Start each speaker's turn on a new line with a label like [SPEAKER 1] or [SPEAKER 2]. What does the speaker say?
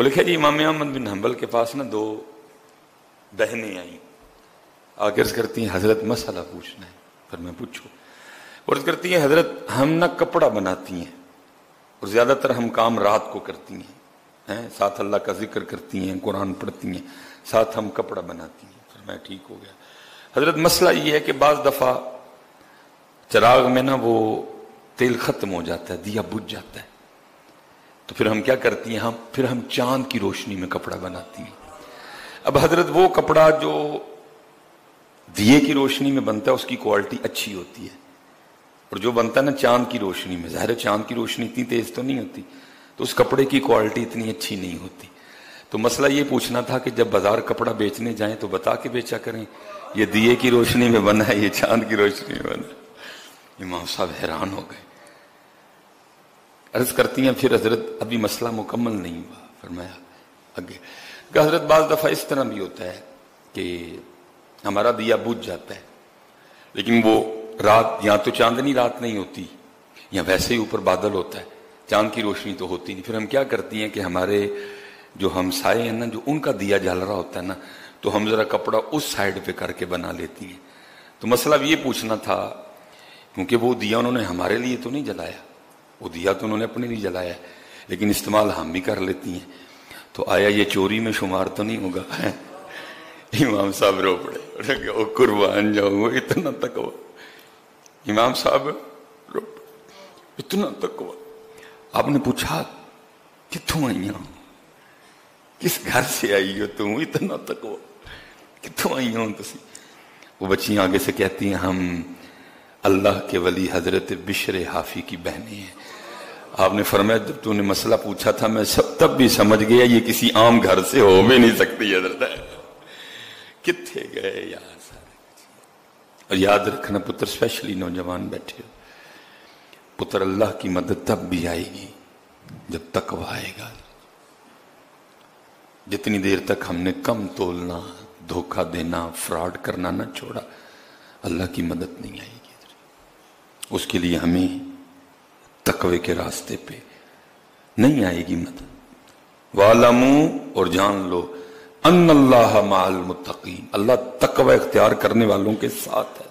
[SPEAKER 1] وہ لکھے جی امام احمد بن حنبل کے پاس نا 2 بہنیں آئیں، عرض کرتی ہیں حضرت مسئلہ پوچھنا ہے۔ پھر میں پوچھو، عرض کرتی ہیں حضرت ہم نا کپڑا بناتی ہیں اور زیادہ تر ہم کام رات کو کرتی ہیں، ساتھ اللہ کا ذکر کرتی ہیں، قرآن پڑھتی ہیں، ساتھ ہم کپڑا بناتی ہیں۔ پھر میں ٹھیک ہو گیا۔ حضرت مسئلہ یہ ہے کہ بعض دفعہ چراغ میں نا وہ تیل ختم ہو جاتا ہے، دیا بجھ جاتا ہے، تو پھر ہم کیا کرتی ہیں، پھر ہم چاند کی روشنی میں کپڑا بناتی ہیں۔ اب حضرت وہ کپڑا جو دیے کی روشنی میں بنتا ہے اس کی کوالٹی اچھی ہوتی ہے، اور جو بنتا ہے نا چاند کی روشنی میں، ظاہر ہے چاند کی روشنی اتنی تیز تو نہیں ہوتی، تو اس کپڑے کی کوالٹی اتنی اچھی نہیں ہوتی۔ تو مسئلہ یہ پوچھنا تھا کہ جب بازار کپڑا بیچنے جائیں تو بتا کے بیچا کریں، یہ دیے کی روشنی میں بنا ہے، یہ چاند کی روشنی میں بنا ہے۔ امام صاحب حیران ہو گئے۔ عرض کرتی ہیں پھر حضرت ابھی مسئلہ مکمل نہیں ہوا۔ فرمایا آگے کہ حضرت بعض دفعہ اس طرح بھی ہوتا ہے کہ ہمارا دیا بجھ جاتا ہے، لیکن وہ رات یا تو چاندنی رات نہیں ہوتی یا ویسے ہی اوپر بادل ہوتا ہے، چاند کی روشنی تو ہوتی نہیں۔ پھر ہم کیا کرتی ہیں کہ ہمارے جو ہمسائے ہیں نا، جو ان کا دیا جل رہا ہوتا ہے نا، تو ہم ذرا کپڑا اس سائڈ پہ کر کے بنا لیتی ہیں۔ تو مسئلہ یہ پوچھنا تھا، کیونکہ وہ دیا انہوں نے ہمارے لیے تو نہیں جلایا، وہ دیا تو انہوں نے اپنے لیے جلایا، لیکن استعمال ہم بھی کر لیتی ہیں، تو آیا یہ چوری میں شمار تو نہیں ہوگا؟ امام صاحب رو پڑے، او قربان جاؤں، اتنا تقویٰ۔ امام صاحب رو پڑے، اتنا تقویٰ۔ آپ نے پوچھا کتوں آئی ہوں، کس گھر سے آئی ہو تم، اتنا تقویٰ کتوں آئی ہوں تسی؟ وہ بچیاں آگے سے کہتی ہیں ہم اللہ کے ولی حضرت بشر حافی کی بہنیں ہیں۔ آپ نے فرمایا جب تو نے مسئلہ پوچھا تھا میں تب بھی سمجھ گیا یہ کسی عام گھر سے ہو بھی نہیں سکتی حضرت۔ کتنے گئے یار سارے۔ اور یاد رکھنا پتر، اسپیشلی نوجوان بیٹھے ہو، پتر اللہ کی مدد تب بھی آئے گی جب تقویٰ آئے گا۔ جتنی دیر تک ہم نے کم تولنا، دھوکہ دینا، فراڈ کرنا نہ چھوڑا، اللہ کی مدد نہیں آئے گی۔ اس کے لیے ہمیں تقوی کے راستے پہ نہیں آئے گی مدد۔ وَعْلَمُوا، اور جان لو، ان اللہ مع المتقین، اللہ تقوی اختیار کرنے والوں کے ساتھ ہے۔